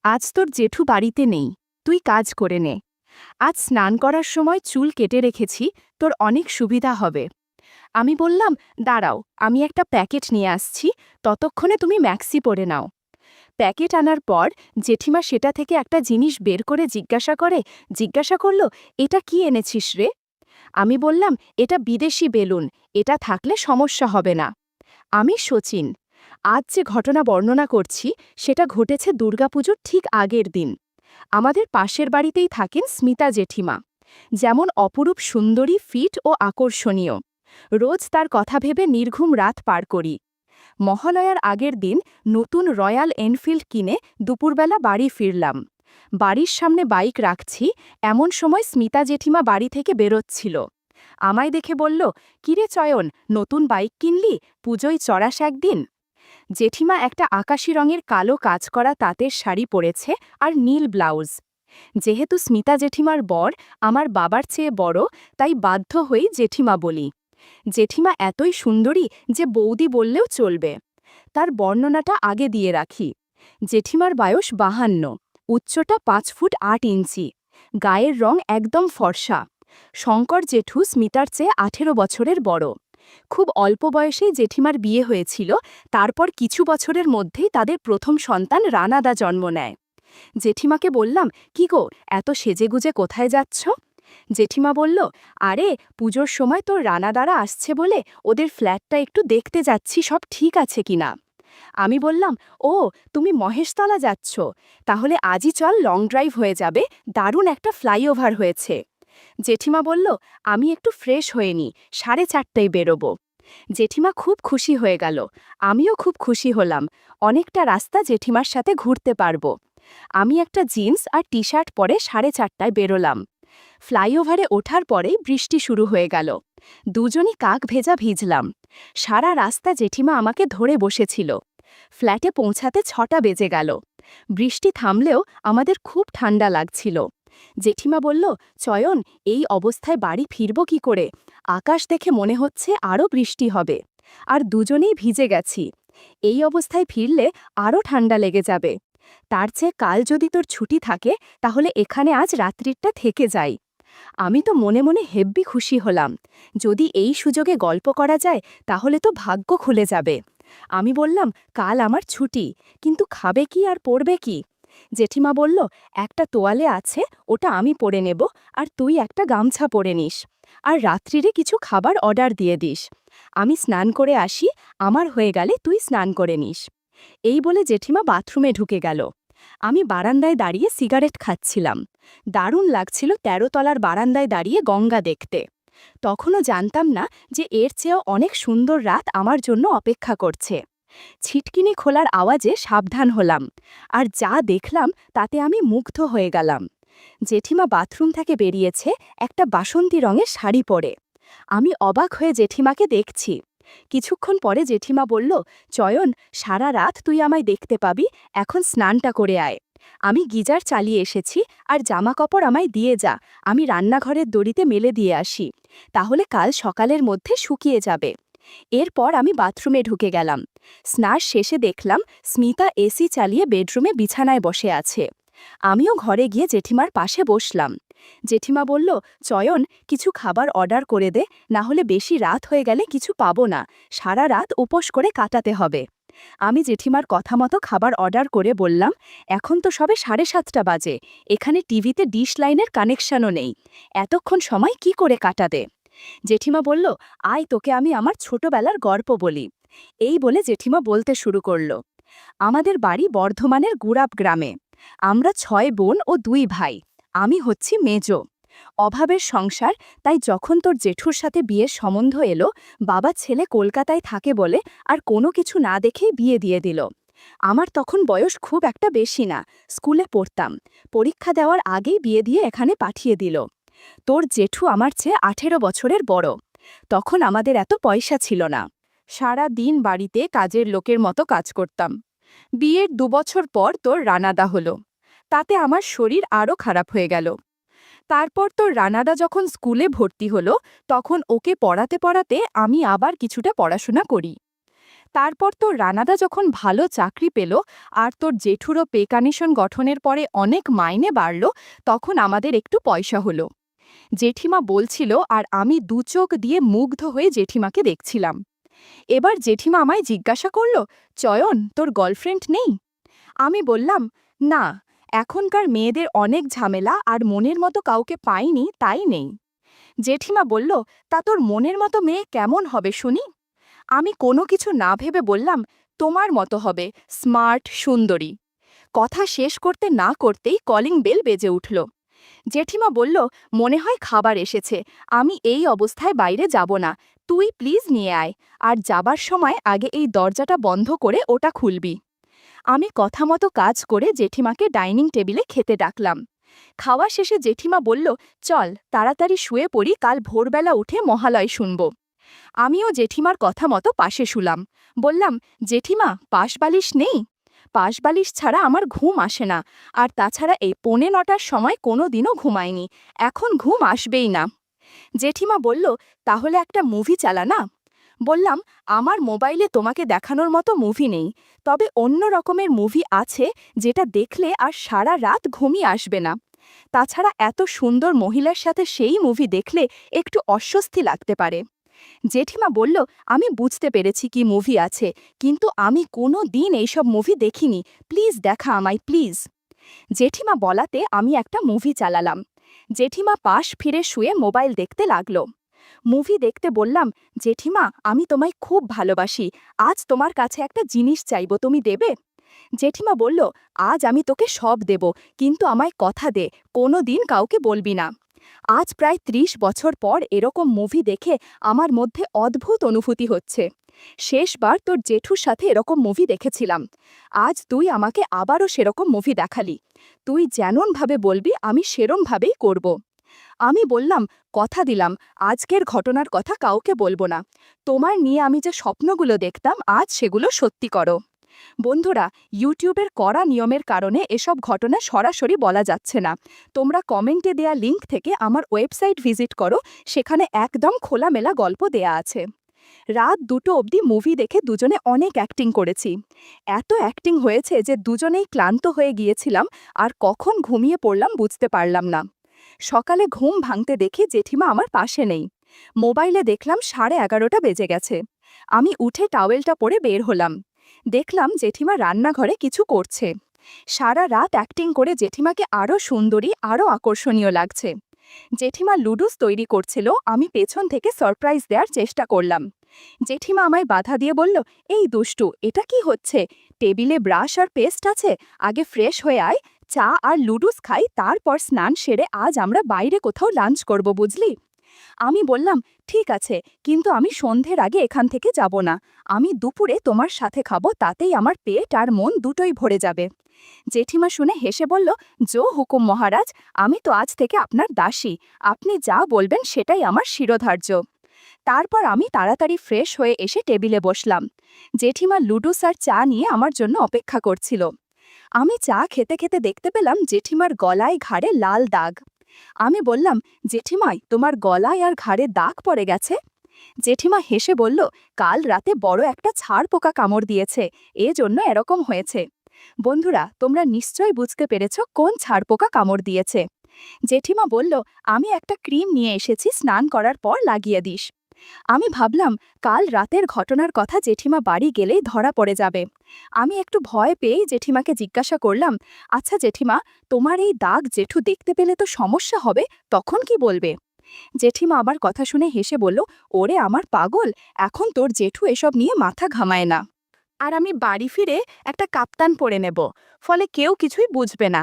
আজ তোর জেঠু বাড়িতে নেই, তুই কাজ করে নে। আজ স্নান করার সময় চুল কেটে রেখেছি, তোর অনেক সুবিধা হবে। আমি বললাম, দাঁড়াও, আমি একটা প্যাকেট নিয়ে আসছি, ততক্ষণে তুমি ম্যাক্সি পরে নাও। প্যাকেট আনার পর জেঠিমা সেটা থেকে একটা জিনিস বের করে জিজ্ঞাসা করলো, এটা কি এনেছিস রে? আমি বললাম, এটা বিদেশি বেলুন, এটা থাকলে সমস্যা হবে না। আমি শচীন। আজ যে ঘটনা বর্ণনা করছি সেটা ঘটেছে দুর্গাপুজোর ঠিক আগের দিন। আমাদের পাশের বাড়িতেই থাকেন স্মিতা জেঠিমা। যেমন অপরূপ সুন্দরী, ফিট ও আকর্ষণীয়। রোজ তার কথা ভেবে নির্ঘুম রাত পার করি। মহালয়ার আগের দিন নতুন রয়্যাল এনফিল্ড কিনে দুপুরবেলা বাড়ি ফিরলাম। বাড়ির সামনে বাইক রাখছি, এমন সময় স্মিতা জেঠিমা বাড়ি থেকে বেরোচ্ছিল। আমায় দেখে বলল, কিরে চয়ন, নতুন বাইক কিনলি, পুজোয় চড়াস একদিন। জেঠিমা একটা আকাশি রঙের কালো কাজ করা তাঁতের শাড়ি পরেছে আর নীল ব্লাউজ। যেহেতু স্মিতা জেঠিমার বর আমার বাবার চেয়ে বড়, তাই বাধ্য হয়েই জেঠিমা বলি। জেঠিমা এতই সুন্দরী যে বৌদি বললেও চলবে। তার বর্ণনাটা আগে দিয়ে রাখি। জেঠিমার বয়স 52, উচ্চতা 5 ফুট 8 ইঞ্চি, গায়ের রং একদম ফর্সা। শঙ্কর জেঠু স্মিতার চেয়ে 18 বছরের বড়। খুব অল্প বয়সেই জেঠিমার বিয়ে হয়েছিল, তারপর কিছু বছরের মধ্যেই তাদের প্রথম সন্তান রানাদা জন্ম নেয়। জেঠিমাকে বললাম, কি গো, এত সেজেগুজে কোথায় যাচ্ছ? জেঠিমা বলল, আরে পুজোর সময় তোর রানাদারা আসছে বলে ওদের ফ্ল্যাটটা একটু দেখতে যাচ্ছি, সব ঠিক আছে কিনা। আমি বললাম, ও, তুমি মহেশতলা যাচ্ছ, তাহলে আজই চল, লং ড্রাইভ হয়ে যাবে, দারুণ একটা ফ্লাইওভার হয়েছে। জেঠিমা বলল, আমি একটু ফ্রেশ হয়ে নি, 4:30টায় বেরোবো। জেঠিমা খুব খুশি হয়ে গেল, আমিও খুব খুশি হলাম, অনেকটা রাস্তা জেঠিমার সাথে ঘুরতে পারবো। আমি একটা জিন্স আর টি শার্ট পরে 4:30টায় বেরোলাম। ফ্লাইওভারে ওঠার পরেই বৃষ্টি শুরু হয়ে গেল। দুজনই কাক ভেজা ভিজলাম। সারা রাস্তা জেঠিমা আমাকে ধরে বসেছিল। ফ্ল্যাটে পৌঁছাতে 6টা বেজে গেল। বৃষ্টি থামলেও আমাদের খুব ঠান্ডা লাগছিল। জেঠিমা বলল, চয়ন, এই অবস্থায় বাড়ি ফিরব কি করে? আকাশ দেখে মনে হচ্ছে আরও বৃষ্টি হবে। আর দুজনেই ভিজে গেছি। এই অবস্থায় ফিরলে আরও ঠান্ডা লেগে যাবে। তার চেয়ে কাল যদি তোর ছুটি থাকে, তাহলে এখানে আজ রাত্রিটা থেকে যাই। আমি তো মনে মনে হেব্বি খুশি হলাম। যদি এই সুযোগে গল্প করা যায়, তাহলে তো ভাগ্য খুলে যাবে। আমি বললাম, কাল আমার ছুটি, কিন্তু খাবে কি আর পরবে কি? জেঠিমা বলল, একটা তোয়ালে আছে, ওটা আমি পরে নেব, আর তুই একটা গামছা পরে নিস। আর রাত্রিরে কিছু খাবার অর্ডার দিয়ে দিস। আমি স্নান করে আসি, আমার হয়ে গেলে তুই স্নান করে নিস। এই বলে জেঠিমা বাথরুমে ঢুকে গেল। আমি বারান্দায় দাঁড়িয়ে সিগারেট খাচ্ছিলাম। দারুণ লাগছিল 13 তলার বারান্দায় দাঁড়িয়ে গঙ্গা দেখতে। তখনও জানতাম না যে এর চেয়েও অনেক সুন্দর রাত আমার জন্য অপেক্ষা করছে। ছিটকিনি খোলার আওয়াজে সাবধান হলাম, আর যা দেখলাম তাতে আমি মুগ্ধ হয়ে গেলাম। জেঠিমা বাথরুম থেকে বেরিয়েছে একটা বাসন্তী রঙের শাড়ি পরে। আমি অবাক হয়ে জেঠিমাকে দেখছি। কিছুক্ষণ পরে জেঠিমা বলল, চয়ন, সারা রাত তুই আমায় দেখতে পাবি, এখন স্নানটা করে আয়। আমি গিজার চালিয়ে এসেছি, আর জামা কাপড় আমায় দিয়ে যা, আমি রান্নাঘরের দড়িতে মেলে দিয়ে আসি, তাহলে কাল সকালের মধ্যে শুকিয়ে যাবে। এরপর আমি বাথরুমে ঢুকে গেলাম। স্নান শেষে দেখলাম স্মিতা এসি চালিয়ে বেডরুমে বিছানায় বসে আছে। আমিও ঘরে গিয়ে জেঠিমার পাশে বসলাম। জেঠিমা বলল, চয়ন, কিছু খাবার অর্ডার করে দে, না হলে বেশি রাত হয়ে গেলে কিছু পাবো না, সারা রাত উপোস করে কাটাতে হবে। আমি জেঠিমার কথা মতো খাবার অর্ডার করে বললাম, এখন তো সবে 7:30টা বাজে, এখানে টিভিতে ডিশ লাইনের কানেকশনও নেই, এতক্ষণ সময় কি করে কাটাবে? জেঠিমা বলল, আয়, তোকে আমি আমার ছোটবেলার গল্প বলি। এই বলে জেঠিমা বলতে শুরু করল। আমাদের বাড়ি বর্ধমানের গুড়াব গ্রামে। আমরা 6 বোন ও 2 ভাই। আমি হচ্ছি মেজো। অভাবের সংসার, তাই যখন তোর জেঠুর সাথে বিয়ের সম্বন্ধ এলো, বাবা ছেলে কলকাতায় থাকে বলে আর কোনো কিছু না দেখেই বিয়ে দিয়ে দিল। আমার তখন বয়স খুব একটা বেশি না, স্কুলে পড়তাম। পরীক্ষা দেওয়ার আগেই বিয়ে দিয়ে এখানে পাঠিয়ে দিল। তোর জেঠু আমার চেয়ে 18 বছরের বড়। তখন আমাদের এত পয়সা ছিল না। সারা দিন বাড়িতে কাজের লোকের মতো কাজ করতাম। বিয়ের 2 বছর পর তোর রানাদা হলো। তাতে আমার শরীর আরও খারাপ হয়ে গেল। তারপর তোর রানাদা যখন স্কুলে ভর্তি হলো, তখন ওকে পড়াতে পড়াতে আমি আবার কিছুটা পড়াশোনা করি। তারপর তোর রানাদা যখন ভালো চাকরি পেল আর তোর জেঠুরও পে কমিশন গঠনের পরে অনেক মাইনে বাড়ল, তখন আমাদের একটু পয়সা হলো। জেঠিমা বলছিল আর আমি দু চোখ দিয়ে মুগ্ধ হয়ে জেঠিমাকে দেখছিলাম। এবার জেঠিমা আমায় জিজ্ঞাসা করল, চয়ন, তোর গার্লফ্রেন্ড নেই? আমি বললাম, না, এখনকার মেয়েদের অনেক ঝামেলা আর মনের মতো কাউকে পাইনি, তাই নেই। জেঠিমা বলল, তা তোর মনের মতো মেয়ে কেমন হবে শুনি? আমি কোনো কিছু না ভেবে বললাম, তোমার মতো হবে, স্মার্ট, সুন্দরী। কথা শেষ করতে না করতেই কলিং বেল বেজে উঠল। জেঠিমা বলল, মনে হয় খাবার এসেছে, আমি এই অবস্থায় বাইরে যাব না, তুই প্লিজ নিয়ে আয়, আর যাবার সময় আগে এই দরজাটা বন্ধ করে ওটা খুলবি। আমি কথা মতো কাজ করে জেঠিমাকে ডাইনিং টেবিলে খেতে ডাকলাম। খাওয়া শেষে জেঠিমা বলল, চল তাড়াতাড়ি শুয়ে পড়ি, কাল ভোরবেলা উঠে মহালয় শুনব। আমিও জেঠিমার কথা মতো পাশে শুলাম। বললাম, জেঠিমা, পাশবালিশ নেই? পাশবালিশ ছাড়া আমার ঘুম আসে না, আর তাছাড়া এই 9:45টার সময় কোনো দিনও ঘুমায়নি, এখন ঘুম আসবেই না। জেঠিমা বলল, তাহলে একটা মুভি চালা না। বললাম, আমার মোবাইলে তোমাকে দেখানোর মতো মুভি নেই, তবে অন্য রকমের মুভি আছে যেটা দেখলে আর সারা রাত ঘুমিয়ে আসবে না। তাছাড়া এত সুন্দর মহিলার সাথে সেই মুভি দেখলে একটু অস্বস্তি লাগতে পারে। জেঠিমা বলল, আমি বুঝতে পেরেছি কি মুভি আছে, কিন্তু আমি কোনো দিন এইসব মুভি দেখিনি, প্লিজ দেখা আমায়, প্লিজ। জেঠিমা বলাতে আমি একটা মুভি চালালাম। জেঠিমা পাশ ফিরে শুয়ে মোবাইল দেখতে লাগল। মুভি দেখতে বললাম, জেঠিমা, আমি তোমায় খুব ভালোবাসি, আজ তোমার কাছে একটা জিনিস চাইব, তুমি দেবে? জেঠিমা বলল, আজ আমি তোকে সব দেব, কিন্তু আমায় কথা দে, কোনো দিন কাউকে বলবি না। আজ প্রায় 30 বছর পর এরকম মুভি দেখে আমার মধ্যে অদ্ভুত অনুভূতি হচ্ছে। শেষবার তোর জেঠুর সাথে এরকম মুভি দেখেছিলাম, আজ তুই আমাকে আবারও সেরকম মুভি দেখালি। তুই যেমনভাবে বলবি আমি সেরমভাবেই করব। আমি বললাম, কথা দিলাম, আজকের ঘটনার কথা কাউকে বলবো না। তোমার নিয়ে আমি যে স্বপ্নগুলো দেখতাম আজ সেগুলো সত্যি করো। বন্ধুরা, ইউটিউবের কড়া নিয়মের কারণে এসব ঘটনা সরাসরি বলা যাচ্ছে না। তোমরা কমেন্টে দেয়া লিঙ্ক থেকে আমার ওয়েবসাইট ভিজিট করো, সেখানে একদম খোলামেলা গল্প দেয়া আছে। রাত 2টো অবধি মুভি দেখে দুজনে অনেক অ্যাক্টিং করেছি। এত অ্যাক্টিং হয়েছে যে দুজনেই ক্লান্ত হয়ে গিয়েছিলাম, আর কখন ঘুমিয়ে পড়লাম বুঝতে পারলাম না। সকালে ঘুম ভাঙতে দেখি জেঠিমা আমার পাশে নেই। মোবাইলে দেখলাম 11:30 বেজে গেছে। আমি উঠে টাওয়েলটা পরে বের হলাম। দেখলাম জেঠিমা রান্নাঘরে কিছু করছে। সারা রাত অ্যাক্টিং করে জেঠিমাকে আরও সুন্দরী, আরও আকর্ষণীয় লাগছে। জেঠিমা লুডুস তৈরি করছিল, আমি পেছন থেকে সারপ্রাইজ দেওয়ার চেষ্টা করলাম। জেঠিমা আমায় বাধা দিয়ে বলল, এই দুষ্টু, এটা কি হচ্ছে? টেবিলে ব্রাশ আর পেস্ট আছে, আগে ফ্রেশ হয়ে আয়, চা আর লুডুস খাই, তারপর স্নান সেরে আজ আমরা বাইরে কোথাও লাঞ্চ করব, বুঝলি? আমি বললাম, ঠিক আছে, কিন্তু আমি সন্ধ্যের আগে এখান থেকে যাব না, আমি দুপুরে তোমার সাথে খাবো, তাতেই আমার পেট আর মন দুটোই ভরে যাবে। জেঠিমা শুনে হেসে বলল, জো হুকুম মহারাজ, আমি তো আজ থেকে আপনার দাসী, আপনি যা বলবেন সেটাই আমার শিরোধার্য। তারপর আমি তাড়াতাড়ি ফ্রেশ হয়ে এসে টেবিলে বসলাম। জেঠিমা লুডুস আর চা নিয়ে আমার জন্য অপেক্ষা করছিল। আমি চা খেতে খেতে দেখতে পেলাম জেঠিমার গলায় ঘাড়ে লাল দাগ। আমি বললাম, জেঠিমাই, তোমার গলায় আর ঘাড়ে দাগ পড়ে গেছে? জেঠিমা হেসে বলল, কাল রাতে বড় একটা ছাড় পোকা কামড় দিয়েছে, এজন্য এরকম হয়েছে। বন্ধুরা, তোমরা নিশ্চয়ই বুঝতে পেরেছ কোন ছাড় পোকা কামড় দিয়েছে। জেঠিমা বলল, আমি একটা ক্রিম নিয়ে এসেছি, স্নান করার পর লাগিয়ে দিস। আমি ভাবলাম কাল রাতের ঘটনার কথা জেঠিমা বাড়ি গেলেই ধরা পড়ে যাবে। আমি একটু ভয় পেয়েই জেঠিমাকে জিজ্ঞাসা করলাম, আচ্ছা জেঠিমা, তোমার এই দাগ জেঠু দেখতে পেলে তো সমস্যা হবে, তখন কি বলবে? জেঠিমা আমার কথা শুনে হেসে বলল, ওরে আমার পাগল, এখন তোর জেঠু এসব নিয়ে মাথা ঘামায় না। আর আমি বাড়ি ফিরে একটা কাপ্তান পরে নেব, ফলে কেউ কিছুই বুঝবে না।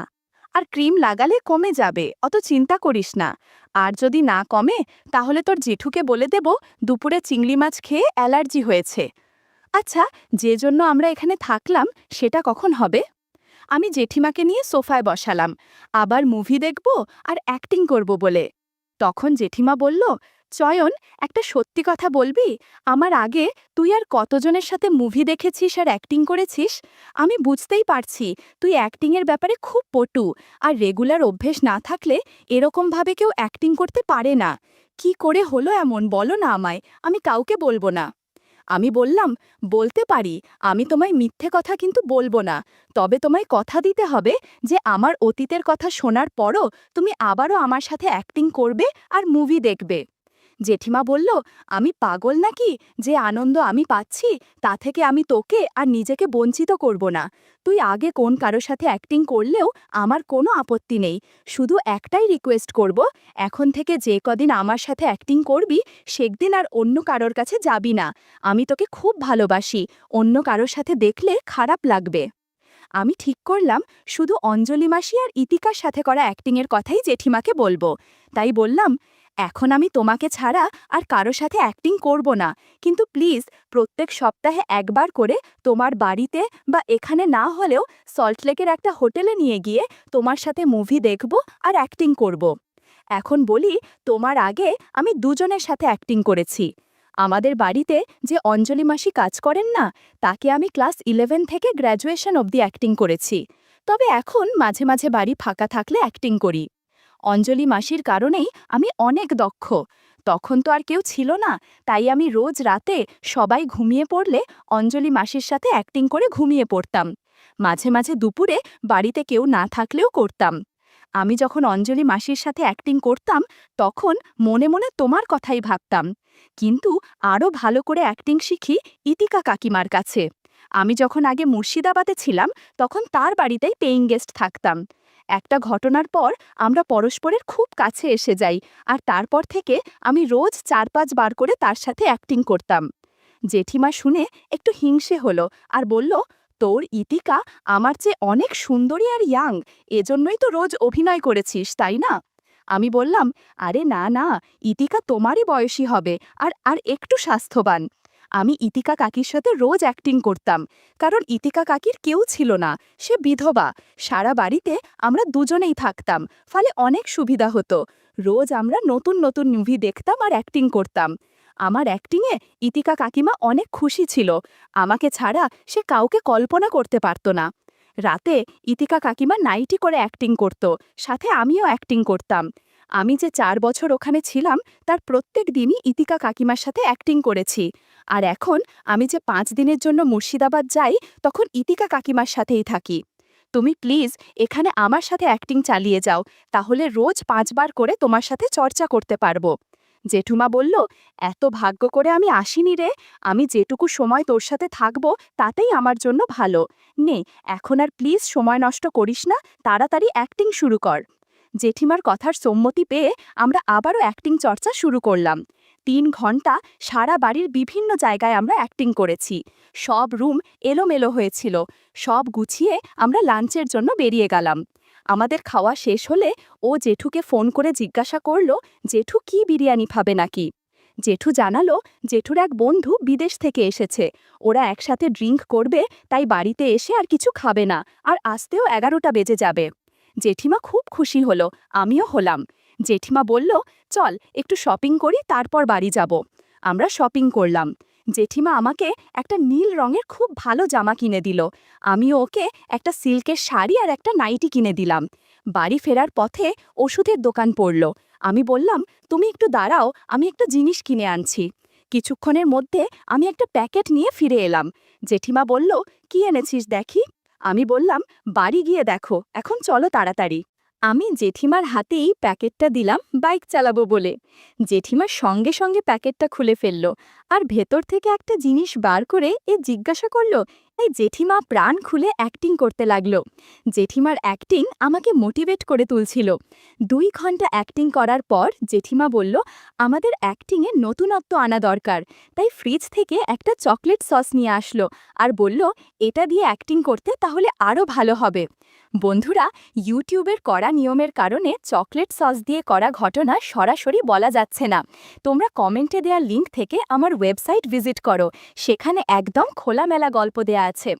আর ক্রিম লাগালে কমে যাবে, অত চিন্তা করিস না। আর যদি না কমে, তাহলে তোর জেঠুকে বলে দেব দুপুরে চিংড়ি মাছ খেয়ে অ্যালার্জি হয়েছে। আচ্ছা, যে জন্য আমরা এখানে থাকলাম সেটা কখন হবে? আমি জেঠিমাকে নিয়ে সোফায় বসালাম, আবার মুভি দেখব আর অ্যাক্টিং করব বলে। তখন জেঠিমা বলল, চয়ন, একটা সত্যি কথা বলবি, আমার আগে তুই আর কতজনের সাথে মুভি দেখেছিস আর অ্যাক্টিং করেছিস? আমি বুঝতেই পারছি তুই অ্যাক্টিংয়ের ব্যাপারে খুব পটু, আর রেগুলার অভ্যেস না থাকলে এরকমভাবে কেউ অ্যাক্টিং করতে পারে না। কি করে হলো এমন, বলো না আমায়, আমি কাউকে বলবো না। আমি বললাম, বলতে পারি, আমি তোমায় মিথ্যে কথা কিন্তু বলবো না। তবে তোমায় কথা দিতে হবে যে আমার অতীতের কথা শোনার পরও তুমি আবারও আমার সাথে অ্যাক্টিং করবে আর মুভি দেখবে। জেঠিমা বলল, আমি পাগল নাকি যে আনন্দ আমি পাচ্ছি তা থেকে আমি তোকে আর নিজেকে বঞ্চিত করব না। তুই আগে কোন কারোর সাথে অ্যাক্টিং করলেও আমার কোনো আপত্তি নেই। শুধু একটাই রিকোয়েস্ট করব, এখন থেকে যে কদিন আমার সাথে অ্যাক্টিং করবি সেদিন আর অন্য কারোর কাছে যাবি না। আমি তোকে খুব ভালোবাসি, অন্য কারোর সাথে দেখলে খারাপ লাগবে। আমি ঠিক করলাম শুধু অঞ্জলি মাসি আর ইতিকার সাথে করা অ্যাক্টিংয়ের কথাই জেঠিমাকে বলবো। তাই বললাম, এখন আমি তোমাকে ছাড়া আর কারো সাথে অ্যাক্টিং করব না, কিন্তু প্লিজ প্রত্যেক সপ্তাহে একবার করে তোমার বাড়িতে বা এখানে না হলেও সল্টলেকের একটা হোটেলে নিয়ে গিয়ে তোমার সাথে মুভি দেখব আর অ্যাক্টিং করব। এখন বলি, তোমার আগে আমি দুজনের সাথে অ্যাক্টিং করেছি। আমাদের বাড়িতে যে অঞ্জলি মাসি কাজ করেন না, তাকে আমি ক্লাস 11 থেকে গ্র্যাজুয়েশন অবধি অ্যাক্টিং করেছি। তবে এখন মাঝে মাঝে বাড়ি ফাঁকা থাকলে অ্যাক্টিং করি। অঞ্জলি মাসির কারণেই আমি অনেক দক্ষ। তখন তো আর কেউ ছিল না, তাই আমি রোজ রাতে সবাই ঘুমিয়ে পড়লে অঞ্জলি মাসির সাথে অ্যাক্টিং করে ঘুমিয়ে পড়তাম। মাঝে মাঝে দুপুরে বাড়িতে কেউ না থাকলেও করতাম। আমি যখন অঞ্জলি মাসির সাথে অ্যাক্টিং করতাম তখন মনে মনে তোমার কথাই ভাবতাম। কিন্তু আরও ভালো করে অ্যাক্টিং শিখি ইতিকা কাকিমার কাছে। আমি যখন আগে মুর্শিদাবাদে ছিলাম তখন তার বাড়িতেই পেইং গেস্ট থাকতাম। একটা ঘটনার পর আমরা পরস্পরের খুব কাছে এসে যাই, আর তারপর থেকে আমি রোজ 4-5 বার করে তার সাথে অ্যাক্টিং করতাম। জেঠিমা শুনে একটু হিংসে হলো আর বলল, তোর ইতিকা আমার চেয়ে অনেক সুন্দরী আর ইয়াং, এজন্যই তো রোজ অভিনয় করেছিস, তাই না? আমি বললাম, আরে না না, ইতিকা তোমারই বয়সী হবে আর আর একটু স্বাস্থ্যবান। আমি ইতিকা কাকির সাথে রোজ অ্যাক্টিং করতাম, কারণ ইতিকা কাকির কেউ ছিল না, সে বিধবা। সারা বাড়িতে আমরা দুজনেই থাকতাম, ফলে অনেক সুবিধা হতো। রোজ আমরা নতুন নতুন মুভি দেখতাম আর অ্যাক্টিং করতাম। আমার অ্যাক্টিংয়ে ইতিকা কাকিমা অনেক খুশি ছিল। আমাকে ছাড়া সে কাউকে কল্পনা করতে পারত না। রাতে ইতিকা কাকিমা নাইটি করে অ্যাক্টিং করত, সাথে আমিও অ্যাক্টিং করতাম। আমি যে 4 বছর ওখানে ছিলাম তার প্রত্যেক দিনই ইতিকা কাকিমার সাথে অ্যাক্টিং করেছি। আর এখন আমি যে 5 দিনের জন্য মুর্শিদাবাদ যাই তখন ইতিকা কাকিমার সাথেই থাকি। তুমি প্লিজ এখানে আমার সাথে অ্যাক্টিং চালিয়ে যাও, তাহলে রোজ 5 বার করে তোমার সাথে চর্চা করতে পারবো। জেঠুমা বলল, এত ভাগ্য করে আমি আসিনি রে, আমি যেটুকু সময় তোর সাথে থাকবো তাতেই আমার জন্য ভালো। নে, এখন আর প্লিজ সময় নষ্ট করিস না, তাড়াতাড়ি অ্যাক্টিং শুরু কর। জেঠিমার কথার সম্মতি পেয়ে আমরা আবারও অ্যাক্টিং চর্চা শুরু করলাম। 3 ঘন্টা সারা বাড়ির বিভিন্ন জায়গায় আমরা অ্যাক্টিং করেছি। সব রুম এলোমেলো হয়েছিল। সব গুছিয়ে আমরা লাঞ্চের জন্য বেরিয়ে গেলাম। আমাদের খাওয়া শেষ হলে ও জেঠুকে ফোন করে জিজ্ঞাসা করল, জেঠু কি বিরিয়ানি খাবে নাকি। জেঠু জানালো, জেঠুর এক বন্ধু বিদেশ থেকে এসেছে, ওরা একসাথে ড্রিঙ্ক করবে, তাই বাড়িতে এসে আর কিছু খাবে না, আর আসতেও 11টা বেজে যাবে। জেঠিমা খুব খুশি হলো, আমিও হলাম। জেঠিমা বলল, চল একটু শপিং করি, তারপর বাড়ি যাব। আমরা শপিং করলাম। জেঠিমা আমাকে একটা নীল রঙের খুব ভালো জামা কিনে দিল। আমিও ওকে একটা সিল্কের শাড়ি আর একটা নাইটি কিনে দিলাম। বাড়ি ফেরার পথে ওষুধের দোকান পড়ল। আমি বললাম, তুমি একটু দাঁড়াও, আমি একটা জিনিস কিনে আনছি। কিছুক্ষণের মধ্যে আমি একটা প্যাকেট নিয়ে ফিরে এলাম। জেঠিমা বলল, কি এনেছিস দেখি। আমি বললাম, বাড়ি গিয়ে দেখো, এখন চলো তাড়াতাড়ি। আমি জেঠিমার হাতেই প্যাকেটটা দিলাম বাইক চালাবো বলে। জেঠিমার সঙ্গে সঙ্গে প্যাকেটটা খুলে ফেলল আর ভেতর থেকে একটা জিনিস বার করে জিজ্ঞাসা করল। এই জেঠিমা প্রাণ খুলে অ্যাক্টিং করতে লাগলো। জেঠিমার অ্যাক্টিং আমাকে মোটিভেট করে তুলছিল। 2 ঘন্টা অ্যাক্টিং করার পর জেঠিমা বলল, আমাদের অ্যাক্টিংয়ে নতুনত্ব আনা দরকার। তাই ফ্রিজ থেকে একটা চকলেট সস নিয়ে আসলো আর বলল, এটা দিয়ে অ্যাক্টিং করতে তাহলে আরও ভালো হবে। বন্ধুরা, ইউটিউবের কড়া নিয়মের কারণে চকলেট সস দিয়ে করা ঘটনা সরাসরি বলা যাচ্ছে না। তোমরা কমেন্টে দেওয়া লিঙ্ক থেকে আমার ওয়েবসাইট ভিজিট করো, সেখানে একদম খোলামেলা গল্প দেয়া আছে।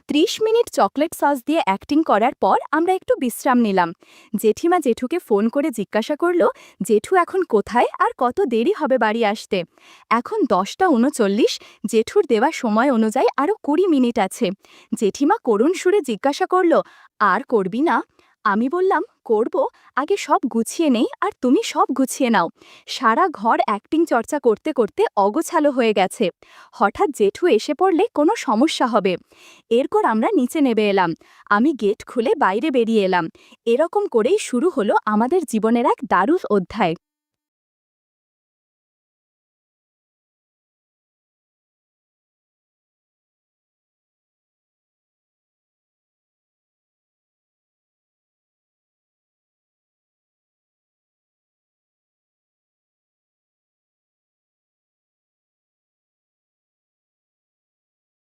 30 মিনিট চকলেট সস দিয়ে অ্যাক্টিং করার পর আমরা একটু বিশ্রাম নিলাম। জেঠিমা জেঠুকে ফোন করে জিজ্ঞাসা করল, জেঠু এখন কোথায় আর কত দেরি হবে বাড়ি আসতে। এখন 10টা 39, জেঠুর দেওয়া সময় অনুযায়ী আরও 20 মিনিট আছে। জেঠিমা করুণ সুরে জিজ্ঞাসা করল, আর করবি না? আমি বললাম, করব, আগে সব গুছিয়ে নেই আর তুমি সব গুছিয়ে নাও। সারা ঘর অ্যাক্টিং চর্চা করতে করতে অগোছালো হয়ে গেছে। হঠাৎ জেঠু এসে পড়লে কোনো সমস্যা হবে। এরপর আমরা নিচে নেমে এলাম। আমি গেট খুলে বাইরে বেরিয়ে এলাম। এরকম করেই শুরু হলো আমাদের জীবনের এক দারুণ অধ্যায়।